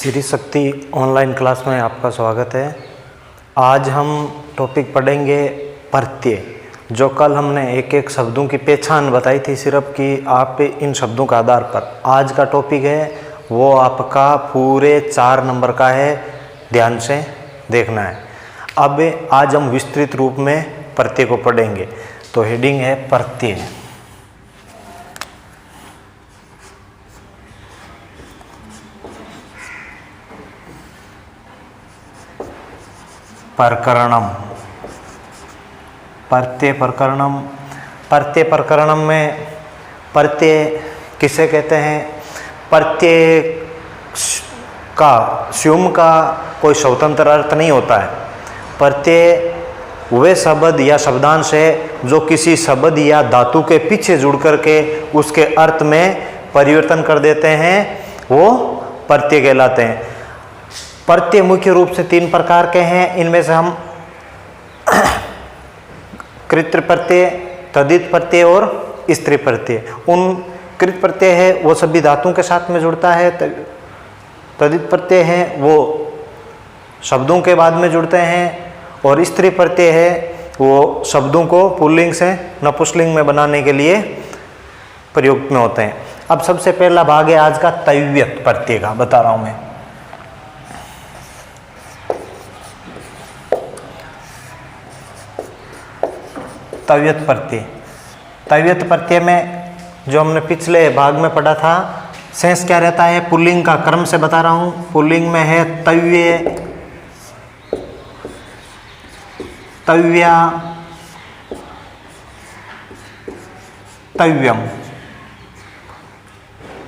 Shri Shakti online class में आपका स्वागत है। आज हम टॉपिक पढ़ेंगे प्रत्यय। जो कल हमने एक एक शब्दों की पहचान बताई थी सिर्फ कि आप इन शब्दों के आधार पर, आज का टॉपिक है वो आपका पूरे 4 नंबर का है, ध्यान से देखना है। अब आज हम विस्तृत रूप में प्रत्यय को पढ़ेंगे। तो हेडिंग है प्रत्यय। प्रकरणम, प्रत्यय प्रकरणम। प्रत्यय प्रकरणम में प्रत्यय किसे कहते हैं? प्रत्यय का स्युम का कोई स्वतंत्र अर्थ नहीं होता है। प्रत्यय वे शब्द या शब्दांश है जो किसी शब्द या धातु के पीछे जुड़ करके उसके अर्थ में परिवर्तन कर देते हैं, वो प्रत्यय कहलाते हैं। प्रत्यय मुख्य रूप से 3 प्रकार के हैं। इनमें से हम कृत प्रत्यय, तद्धित प्रत्यय और स्त्री प्रत्यय। उन कृत प्रत्यय है वो सभी धातुओं के साथ में जुड़ता है। तद्धित प्रत्यय है वो शब्दों के बाद में जुड़ते हैं, और स्त्री प्रत्यय है वो शब्दों को पुल्लिंग से नपुंसकलिंग में बनाने के लिए प्रयोग में होते हैं। अब सबसे पहला भाग है आज का तव्यत प्रत्यय का, बता रहा हूं मैं। तव्यत प्रत्यय। तव्यत प्रत्यय में जो हमने पिछले भाग में पढ़ा था, सेंस क्या रहता है? पुल्लिंग का क्रम से बता रहा हूं। पुल्लिंग में है तव्य, तव्या, तव्यम।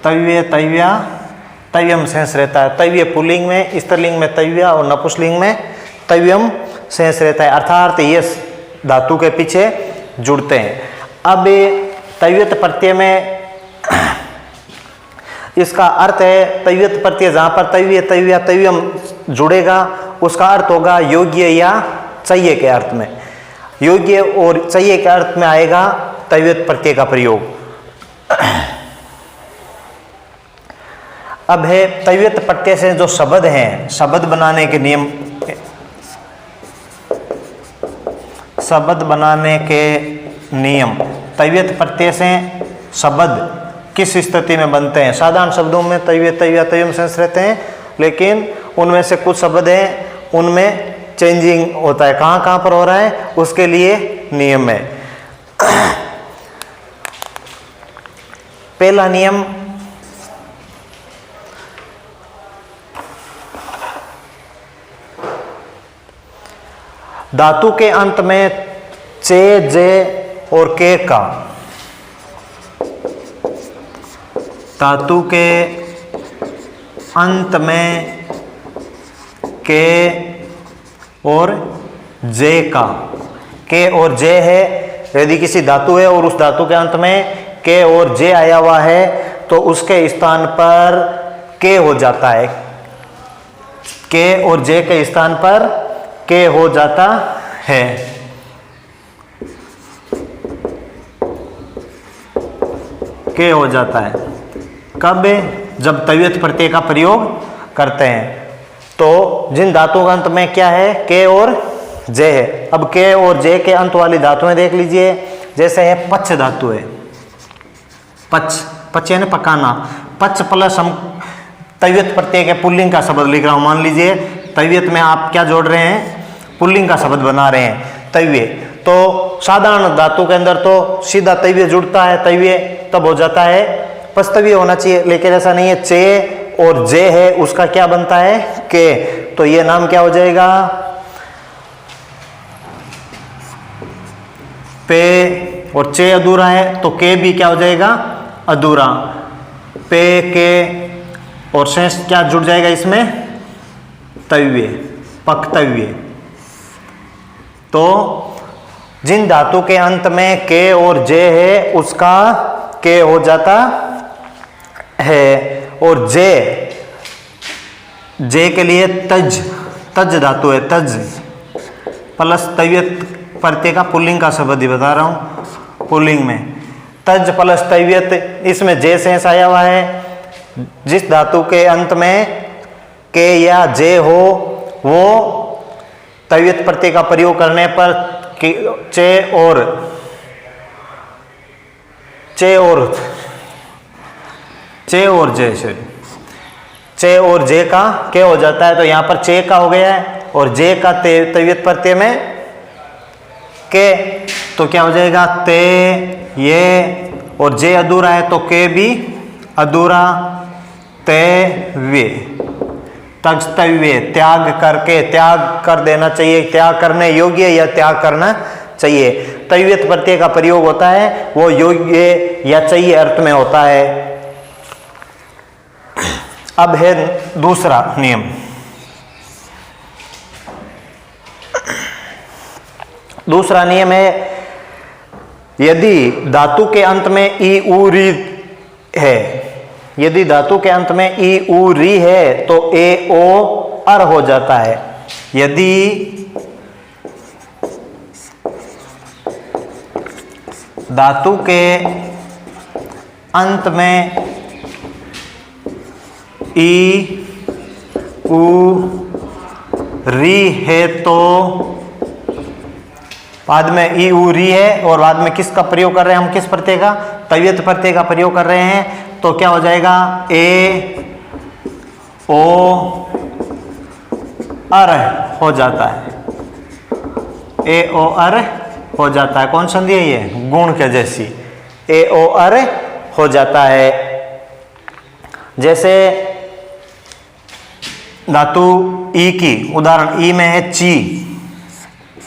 तव्य, तव्या, तव्यम सेंस रहता है। तव्य पुल्लिंग में, स्त्रीलिंग में तव्या और नपुंसकलिंग में तव्यम सेंस रहता है, अर्थात ये धातु के पीछे जुड़ते हैं। अब तव्यत प्रत्यय में इसका अर्थ है, तव्यत प्रत्यय जहां पर तव्य, तव्या, तव्यम जुड़ेगा उसका अर्थ होगा योग्य या चाहिए के अर्थ में। योग्य और चाहिए के अर्थ में आएगा तव्यत प्रत्यय का प्रयोग। अब है तव्यत प्रत्यय से जो शब्द हैं, शब्द बनाने के नियम, शब्द बनाने के नियम। तव्यत प्रत्यय से शब्द किस स्थिति में बनते हैं? साधारण शब्दों में तव्य, तव्या, तव्यम सेंस रहते हैं, लेकिन उनमें से कुछ शब्द हैं उनमें चेंजिंग होता है। कहाँ कहाँ पर हो रहा है उसके लिए नियम है। पहला नियम, धातु के अंत में चे, जे और के का, धातु के अंत में के और जे का, के और जे है। यदि किसी धातु है और उस धातु के अंत में के और जे आया हुआ है तो उसके स्थान पर के हो जाता है। के और जे के स्थान पर के हो जाता है। के हो जाता है कब? जब तव्यत प्रत्यय का प्रयोग करते हैं। तो जिन धातुओं का अंत में क्या है? के और जे है। अब के और जे के अंत वाली धातुएं देख लीजिए। जैसे है पच धातु है, पच, पच यानी पकाना। पच प्लस हम तव्यत प्रत्यय के पुल्लिंग का शब्द लिख रहा हूं। मान लीजिए तव्यत में आप क्या जोड़ रहे हैं? पुल्लिंग का शब्द बना रहे हैं, तव्य। तो साधारण धातु के अंदर तो सीधा तव्य जुड़ता है, तव्य तब हो जाता है पस्तव्य होना चाहिए, लेकिन ऐसा नहीं है। चे और जे है उसका क्या बनता है? के। तो ये नाम क्या हो जाएगा? पे। और चे अधूरा है तो के भी क्या हो जाएगा? अधूरा। पे, के और शेष क्या जुड़ जाएगा इसमें? तव्य, पक्तव्य। तो जिन धातु के अंत में के और जे है उसका के हो जाता है। और जे, जे के लिए तज, तज धातु है, तज प्लस तव्यत प्रत्यय का पुल्लिंग का शब्द ही बता रहा हूं। पुल्लिंग में तज प्लस तव्यत, इसमें जे सेंस आया हुआ है। जिस धातु के अंत में के या जे हो, वो तव्यत प्रत्यय का प्रयोग करने पर चे और जे का के हो जाता है। तो यहां पर चे का हो गया है और जे का तव्यत प्रत्यय में के, तो क्या हो जाएगा ते ये, और जे अधूरा है तो के भी अधूरा, ते वे, तस्तव्य, त्याग करके, त्याग कर देना चाहिए, त्याग करने योग्य या त्याग करना चाहिए। तव्यत प्रत्यय का प्रयोग होता है वो योग्य या चाहिए अर्थ में होता है। अब है दूसरा नियम। दूसरा नियम है, यदि धातु के अंत में ई उ री है, यदि धातु के अंत में ई उ री है तो ए ओ अर हो जाता है। यदि धातु के अंत में ई उ री है तो बाद में ई उ री है और बाद में किसका प्रयोग कर रहे हैं हम, किस प्रत्यय का, तव्यत प्रत्यय का प्रयोग कर रहे हैं, तो क्या हो जाएगा ए ओ अर हो जाता है, ए ओ अर हो जाता है। कौन संधि है ये, गुण के जैसी, ए ओ अर हो जाता है। जैसे धातु ई की उदाहरण, ई में है ची,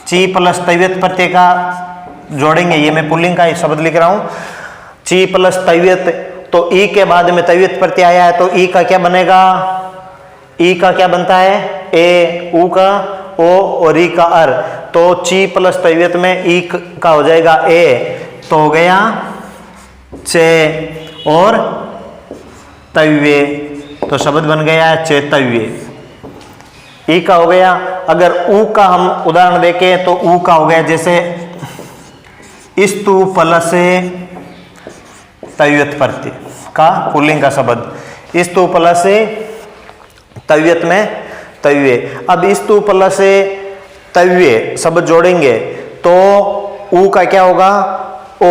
ची प्लस तव्यत प्रत्यय का जोड़ेंगे, ये मैं पुल्लिंग का शब्द लिख रहा हूं, ची प्लस तव्यत, तो ई के बाद में तव्यत प्रत्यय आया है तो ई का क्या बनेगा, ई का क्या बनता है, ए, उ का ओ और ई का अर, तो ची प्लस तव्यत में ई का हो जाएगा ए, तो हो गया चे और तव्य, तो शब्द बन गया है चेतव्य। ई का हो गया। अगर ऊ का हम उदाहरण देखें तो ऊ का हो गया, जैसे स्तु प्लस तव्यत प्रत्यय का पुल्लिंग का शब्द, स्तु प्लस तव्यत में तव्य। अब स्तु प्लस तव्य शब्द जोड़ेंगे तो ऊ का क्या होगा, ओ,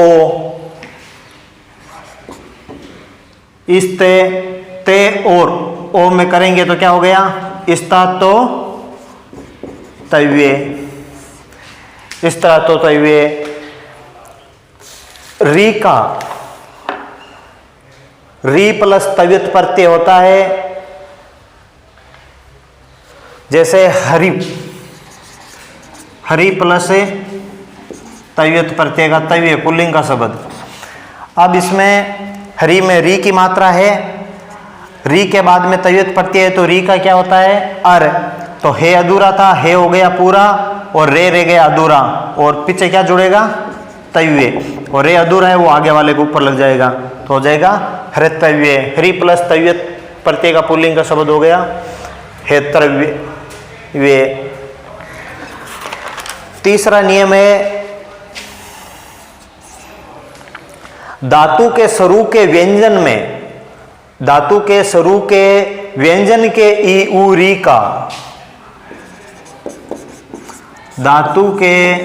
इस्ते ते और ओ में करेंगे तो क्या हो गया, इस्ता तो तव्य, इस तरह तो तव्य। री का, री प्लस तव्यत प्रत्यय होता है, जैसे हरि, हरि प्लस तव्यत प्रत्यय का तव्य पुल्लिंग का शब्द। अब इसमें हरि में री की मात्रा है, री के बाद में तव्यत प्रत्यय है तो री का क्या होता है, अर, तो हे अधूरा था, हे हो गया पूरा और रे रह गया अधूरा, और पीछे क्या जुड़ेगा, तव्य, और रे अधूरा है वो आगे वाले के ऊपर लग जाएगा, तो हो जाएगा हृतव्य। हरि प्लस तव्यत प्रत्यय का पुल्लिंग का शब्द हो गया हेतव्य। तीसरा नियम है, धातु के शुरू के व्यंजन में, धातु के शुरू के व्यंजन के ई उ री का, धातु के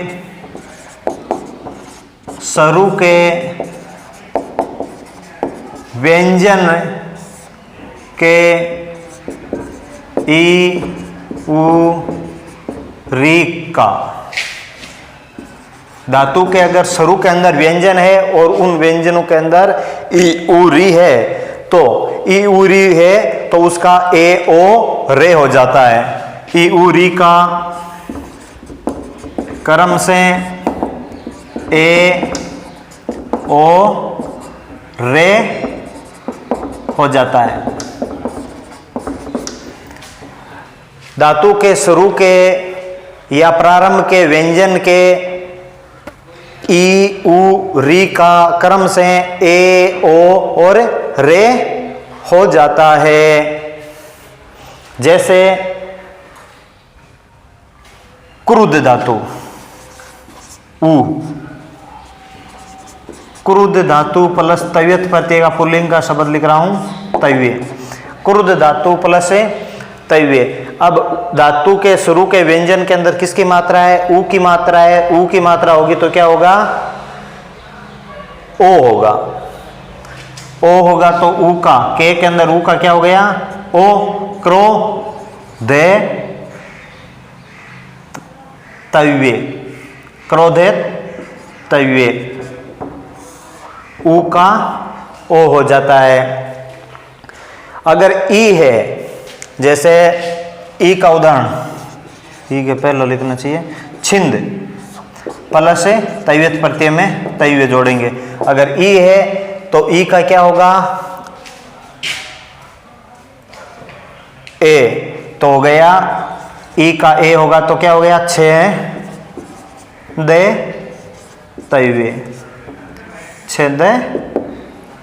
शुरू के व्यंजन के ई उ री का, धातु के अगर शुरू के अंदर व्यंजन है और उन व्यंजनों के अंदर ई उ री है तो ई उ री है तो उसका ए ओ रे हो जाता है। ई उ री का क्रम से ए ओ रे हो जाता है। धातु के शुरू के या प्रारंभ के व्यंजन के ई उ री का क्रम से ए ओ और रे हो जाता है। जैसे क्रुद्ध धातु उ, क्रुद्ध धातु प्लस तव्यत प्रत्यय का पुल्लिंग का शब्द लिख रहा हूं तव्य, क्रुद्ध धातु प्लस तव्य। अब धातु के शुरू के व्यंजन के अंदर किसकी मात्रा है? ऊ की मात्रा है। ऊ की मात्रा होगी तो क्या होगा? ओ होगा। ओ होगा तो ऊ का, के के अंदर ऊ का क्या हो गया? ओ। क्रो दे तव्य, क्रोधे तव्य, ऊ का ओ हो जाता है। अगर ई है, जैसे ई का उदाहरण, ई के पहले लिखना चाहिए छिंद, प्लस से तव्यत प्रत्यय में तव्य जोड़ेंगे। अगर ई है तो ई का क्या होगा? ए, तो हो गया ई का ए होगा तो क्या हो गया? छे दे तव्य, छेद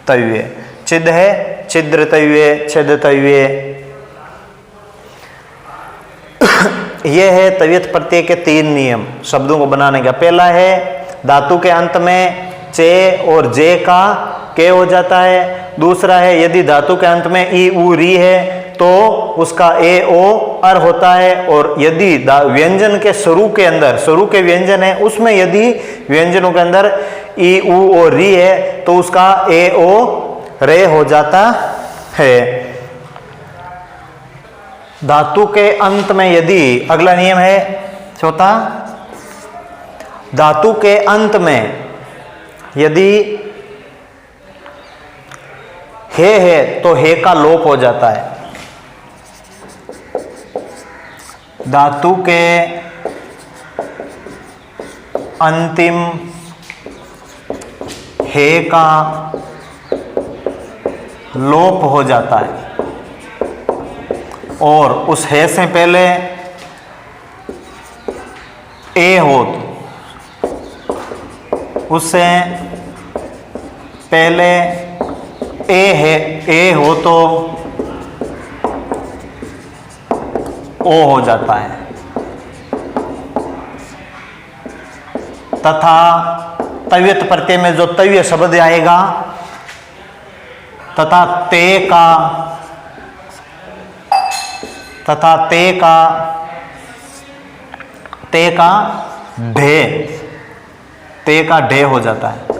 तव्य, छिद है छिद्र तव्य, छेद तव्य। यह है तव्यत प्रत्यय के 3 नियम शब्दों को बनाने का। पहला है धातु के अंत में चे और जे का के हो जाता है। दूसरा है यदि धातु के अंत में ई ऊ री है तो उसका ए ओ अर होता है। और यदि व्यंजन के शुरू के अंदर, शुरू के व्यंजन है उसमें यदि व्यंजनों के अंदर ई ऊ और री है तो उसका ए ओ रे हो जाता है। धातु के अंत में यदि, अगला नियम है चौथा, धातु के अंत में यदि हे है तो हे का लोप हो जाता है। धातु के अंतिम हे का लोप हो जाता है और उस हे से पहले ए हो, उससे पहले ए है, ए हो तो ओ हो जाता है। तथा तव्यत प्रत्यय में जो तव्य शब्द आएगा तथा ते का, तथा ते का ढे, ते का ढे हो जाता है।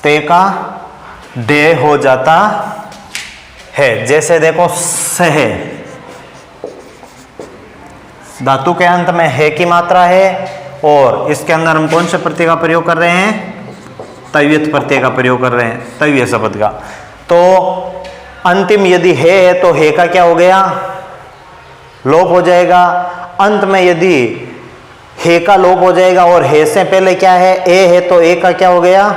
ते का ढे हो जाता है। जैसे देखो सह, धातु के अंत में है की मात्रा है और इसके अंदर हम कौन से प्रत्यय का प्रयोग कर रहे हैं? तव्यत प्रत्यय का प्रयोग कर रहे हैं, तव्य शब्द का। तो अंतिम यदि है तो हे का क्या हो गया? लोप हो जाएगा। अंत में यदि हे का लोप हो जाएगा और हे से पहले क्या है? ए है तो ए का क्या हो गया?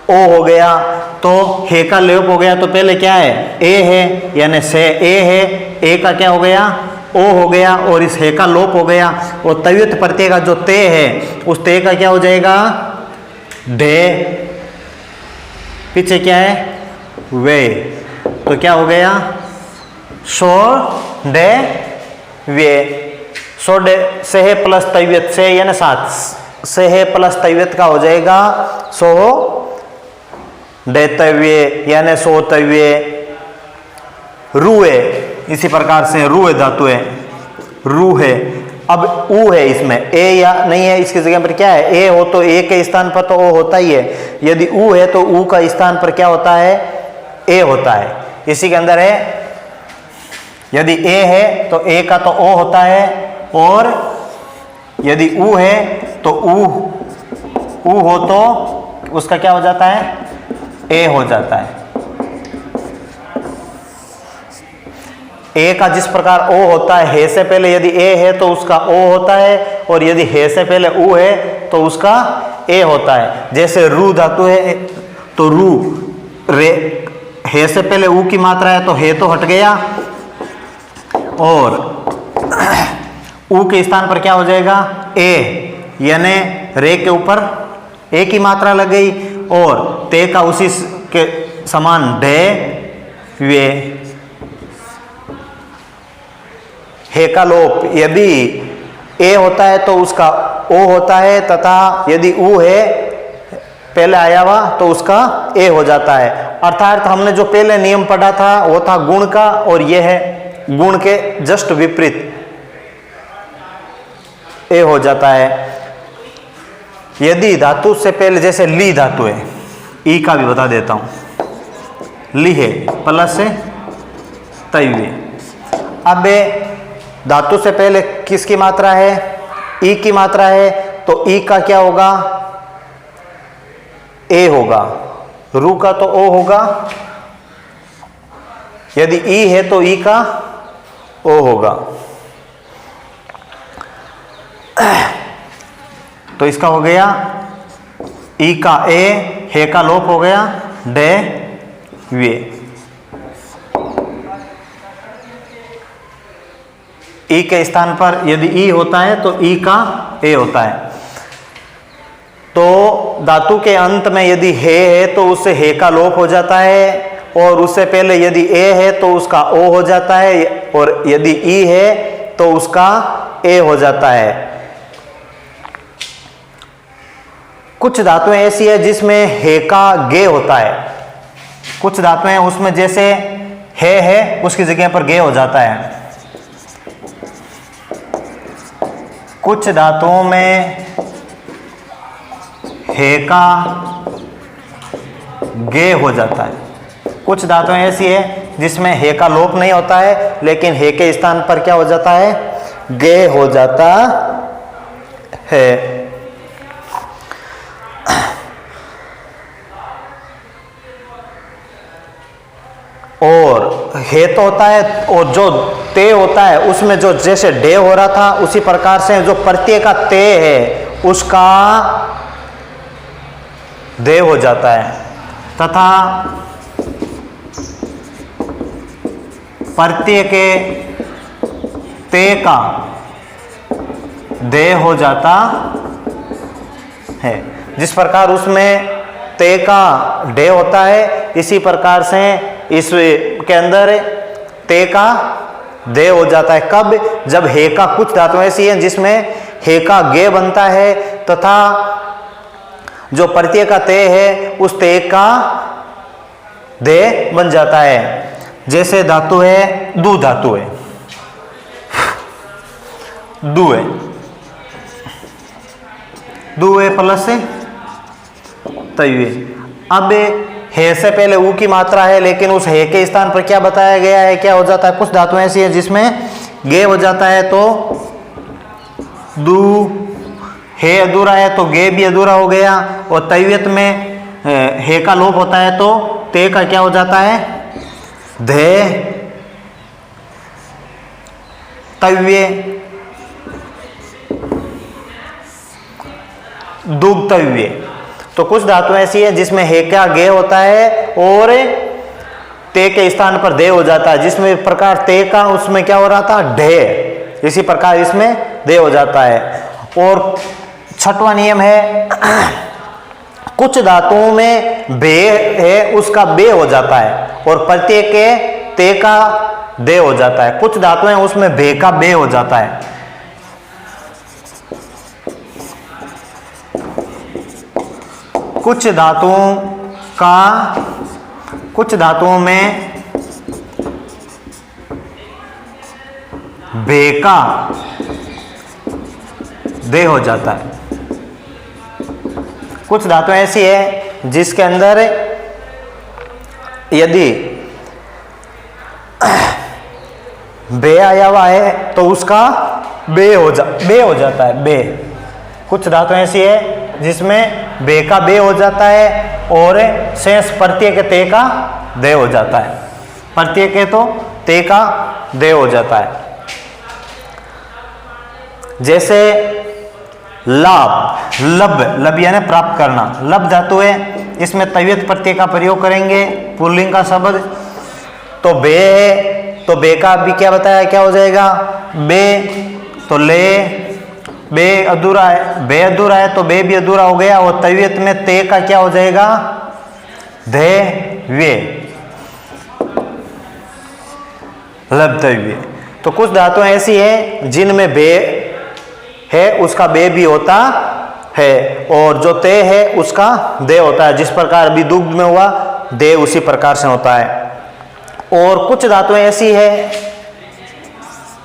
ओ हो गया। तो हे का लोप हो गया तो पहले क्या है? ए है, यानी से ए है, ए का क्या हो गया? ओ हो गया और इस हे का लोप हो गया। और तव्यत प्रत्यय का जो ते है उस ते का क्या हो जाएगा? ढे, पीछे क्या है? वे, तो क्या हो गया? सो डे वे। सो डे से है प्लस तव्यत से, यानी 7 से है प्लस तव्यत का हो जाएगा सो डेतव्य, यानी सोतव्य। रुए, इसी प्रकार से रुए धातु है, रू है। अब ऊ है, इसमें ए या नहीं है, इसकी जगह पर क्या है? ए हो तो ए के स्थान पर तो ओ होता ही है। यदि ऊ है तो ऊ का स्थान पर क्या होता है? ए होता है। इसी के अंदर है यदि ए है तो ए का तो ओ होता है और यदि ऊ है तो ऊ हो तो उसका क्या हो जाता है? ए हो जाता है। ए का जिस प्रकार ओ होता है, हे से पहले यदि ए है तो उसका ओ होता है और यदि हे से पहले ऊ है तो उसका ए होता है। जैसे रू धातु है तो रू, रे, हे से पहले ऊ की मात्रा है तो हे तो हट गया और ऊ के स्थान पर क्या हो जाएगा? ए, यानी रे के ऊपर ए की मात्रा लग गई और ते का उसी के समान ढे वे। हे का लोप यदि ए होता है तो उसका ओ होता है तथा यदि ऊ है पहले आया हुआ तो उसका ए हो जाता है। अर्थात हमने जो पहले नियम पढ़ा था वो था गुण का, और ये है गुण के जस्ट विपरीत ए हो जाता है। यदि धातु से पहले, जैसे ली धातु है, ई का भी बता देता हूं, ली है प्लस से तैवे। अब धातु से पहले किसकी मात्रा है? ई की मात्रा है, तो ई का क्या होगा? ए होगा। रू का तो ओ होगा। यदि ई है तो ई का ओ होगा। तो इसका हो गया ई का ए, हे का लोप हो गया, डे वे। ई के स्थान पर यदि ई होता है तो ई का ए होता है। तो धातु के अंत में यदि हे है तो उससे हे का लोप हो जाता है, और उससे पहले यदि ए है तो उसका ओ हो जाता है, और यदि ई है तो उसका ए हो जाता है। कुछ धातुएं ऐसी है जिसमें हे का गे होता है। कुछ धातुएं उसमें जैसे है उसकी जगह पर गे हो जाता है। कुछ धातुओं में हे का गे हो जाता है। कुछ धातुएं ऐसी है जिसमें हे का लोप नहीं होता है, लेकिन हे के स्थान पर क्या हो जाता है? गे हो जाता है। और हे तो होता है, और जो ते होता है उसमें जो जैसे डे हो रहा था उसी प्रकार से जो प्रत्यय का ते है उसका दे हो जाता है, तथा प्रत्यय के ते का दे हो जाता है। जिस प्रकार उसमें ते का डे होता है, इसी प्रकार से इस के अंदर ते का दे हो जाता है। कब? जब हे का, कुछ धातुएं ऐसी हैं जिसमें हे का गे बनता है, तथा जो प्रत्यय का ते है उस ते का दे बन जाता है। जैसे धातु है दू, धातु है दू है, दू है प्लस से तय। अब हे से पहले ऊ की मात्रा है, लेकिन उस हे के स्थान पर क्या बताया गया है? क्या हो जाता है? कुछ धातुएं ऐसी है जिसमें गे हो जाता है, तो दू, हे अधूरा है तो गे भी अधूरा हो गया। और तैयत में हे का लोप होता है तो ते का क्या हो जाता है? धे तव्य, दुग्धव्य। तो कुछ धातु ऐसी है जिसमें हे का गे होता है और ते के स्थान पर दे हो जाता है। जिसमें प्रकार ते का उसमें क्या हो रहा था? ढे। इसी प्रकार इसमें दे हो जाता है। और छठवां नियम है, कुछ धातुओं में बे है उसका बे हो जाता है, और प्रत्यय के ते का दे हो जाता है। कुछ धातुएं उसमें बे का बे हो जाता है। कुछ धातुओं का, कुछ धातुओं में बे का दे हो जाता है। कुछ धातुएं ऐसी है जिसके अंदर यदि बे आया हुआ है तो उसका बे हो जाता है, बे। कुछ धातुएं ऐसी है जिसमें बे का बे हो जाता है और शेष प्रत्यय के ते का दे हो जाता है। प्रत्यय के तो ते का दे हो जाता है। जैसे लाभ, लब, लब यानी प्राप्त करना, लब धातु है, इसमें तव्यत प्रत्यय का प्रयोग करेंगे, पुल्लिंग का शब्द। तो बे है तो बे का भी क्या बताया, क्या हो जाएगा? बे। तो ले, बे अधूरा है, बे अधूरा है तो बे भी अधूरा हो गया। और तव्यत में ते का क्या हो जाएगा? धे वे, लब्धव्य। तो कुछ धातुएं ऐसी है जिनमें बे है उसका बे भी होता है, और जो ते है उसका दे होता है। जिस प्रकार अभी दुग्ध में हुआ दे उसी प्रकार से होता है। और कुछ धातुएं ऐसी है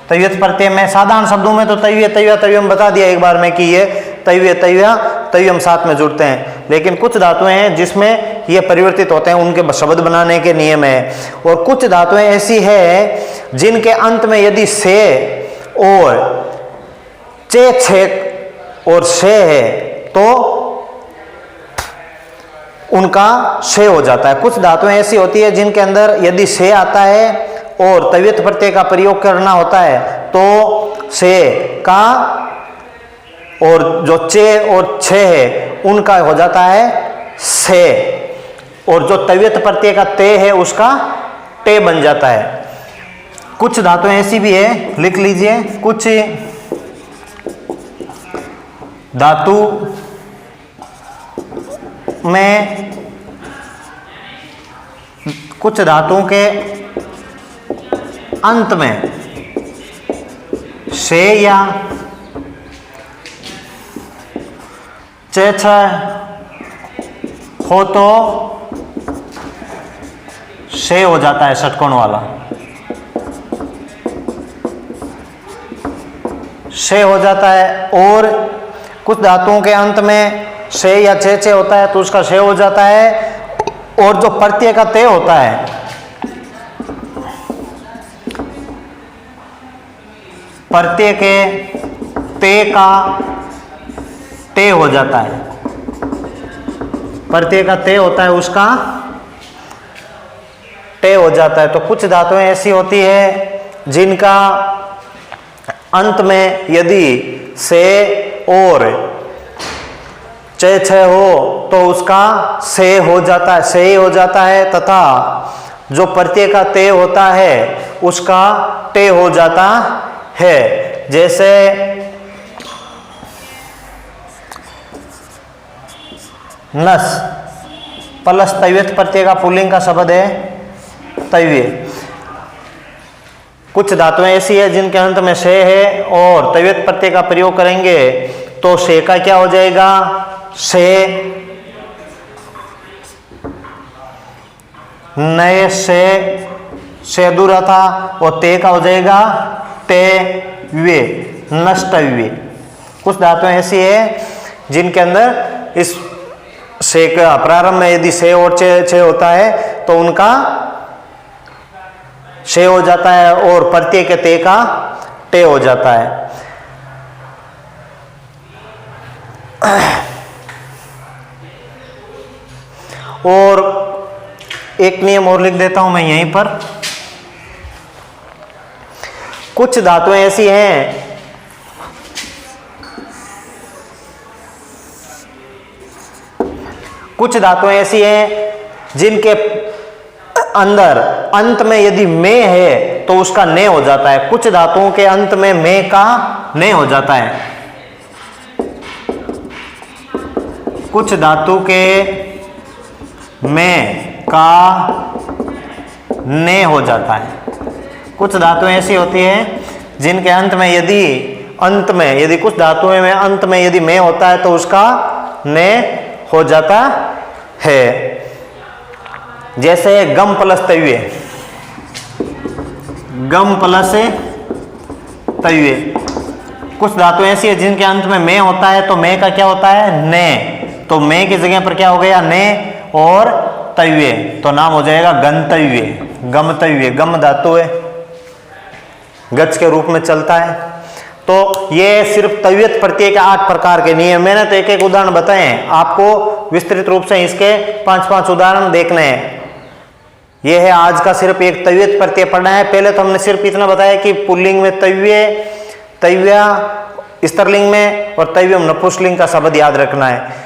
तव्यत प्रत्यय में, साधारण शब्दों में तो तव्य तव्या तव्यम बता दिया एक बार में कि ये तव्य तव्या तव्यम साथ में जुड़ते हैं, लेकिन कुछ धातुएं हैं जिसमें ये परिवर्तित होते हैं, उनके शब्द बनाने के नियम है। और कुछ धातुएं ऐसी है जिनके अंत में यदि से और चे छे और से है तो उनका से हो जाता है। कुछ धातुएं ऐसी होती है जिनके अंदर यदि से आता है और तव्यत प्रत्यय का प्रयोग करना होता है तो से का और जो चे और छे है उनका हो जाता है से, और जो तव्यत प्रत्यय का ते है उसका टे बन जाता है। कुछ धातुएं ऐसी भी है, लिख लीजिए, कुछ धातु में कुछ धातुओं के अंत में से या चे छ हो तो से हो जाता है षटकोण वाला, से हो जाता है। और कुछ धातुओं के अंत में से या चे होता है तो उसका से हो जाता है। और जो प्रत्यय का ते होता है, प्रत्यय के ते का ते हो जाता है, प्रत्यय का ते होता है उसका टे हो जाता है। तो कुछ धातुएं ऐसी होती है जिनका अंत में यदि से और चे छ हो तो उसका से हो जाता है, से हो जाता है, तथा जो प्रत्यय का ते होता है उसका टे हो जाता है। जैसे नस प्लस तव्यत प्रत्यय का पुल्लिंग का शब्द है तव्य। कुछ धातुएं ऐसी है जिनके अंत में से है और तव्यत प्रत्यय का प्रयोग करेंगे तो से का क्या हो जाएगा, से नए से अधूरा था, और ते का हो जाएगा ते वे नष्टव्य। कुछ धातुएं ऐसी है जिनके अंदर इस से का प्रारंभ में यदि से और चे होता है तो उनका से हो जाता है और प्रत्यय के ते का टे हो जाता है। और एक नियम और लिख देता हूं मैं यहीं पर। कुछ धातुएं ऐसी हैं कुछ धातुएं ऐसी हैं जिनके अंदर अंत में यदि में है तो उसका ने हो जाता है। कुछ धातुओं के अंत में में का ने हो जाता है। कुछ धातु के में का ने हो जाता है। कुछ धातुएं ऐसी होती हैं जिनके अंत में यदि कुछ धातुएं में अंत में यदि में होता है तो उसका ने हो जाता है। जैसे गम प्लस तव्य, गम प्लस तव्य। कुछ धातुएं ऐसी है जिनके अंत में में होता है तो में का क्या होता है, ने। तो में की जगह पर क्या हो गया, ने और तव्य, तो नाम हो जाएगा गंतव्य, गमतव्य। गम धातु है, गच के रूप में चलता है। तो ये सिर्फ तव्यत प्रत्यय के 8 प्रकार के नियम। मैंने तो एक एक उदाहरण बताए हैं, आपको विस्तृत रूप से इसके 5-5 उदाहरण देखने हैं। यह है आज का सिर्फ एक तव्यत प्रत्यय पढ़ना है। पहले तो हमने सिर्फ इतना बताया कि पुल्लिंग में तव्य, तव्या स्त्रीलिंग में और तव्यम नपुंसकलिंग का शब्द याद रखना है।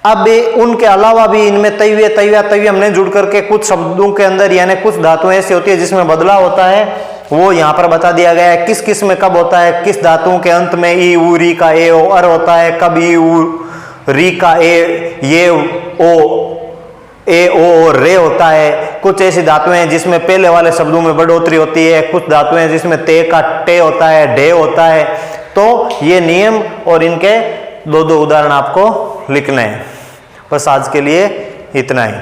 अब उनके अलावा भी इनमें तव्य, तव्या, तव्यम नहीं जुड़ करके कुछ शब्दों के अंदर यानी कुछ धातुएं ऐसी होती है जिसमें बदलाव होता है, वो यहाँ पर बता दिया गया है। किस किस में कब होता है, किस धातुओं के अंत में ई उ री का ए ओ अर होता है, कब ई उ री का ए ये ओ ए ओ और रे होता है। कुछ ऐसी धातुएं हैं जिसमें पहले वाले शब्दों में बढ़ोतरी होती है, कुछ धातुएं हैं जिसमें ते का टे होता है, ढे होता है। तो ये नियम और इनके 2-2 उदाहरण आपको लिखने हैं। बस आज के लिए इतना ही।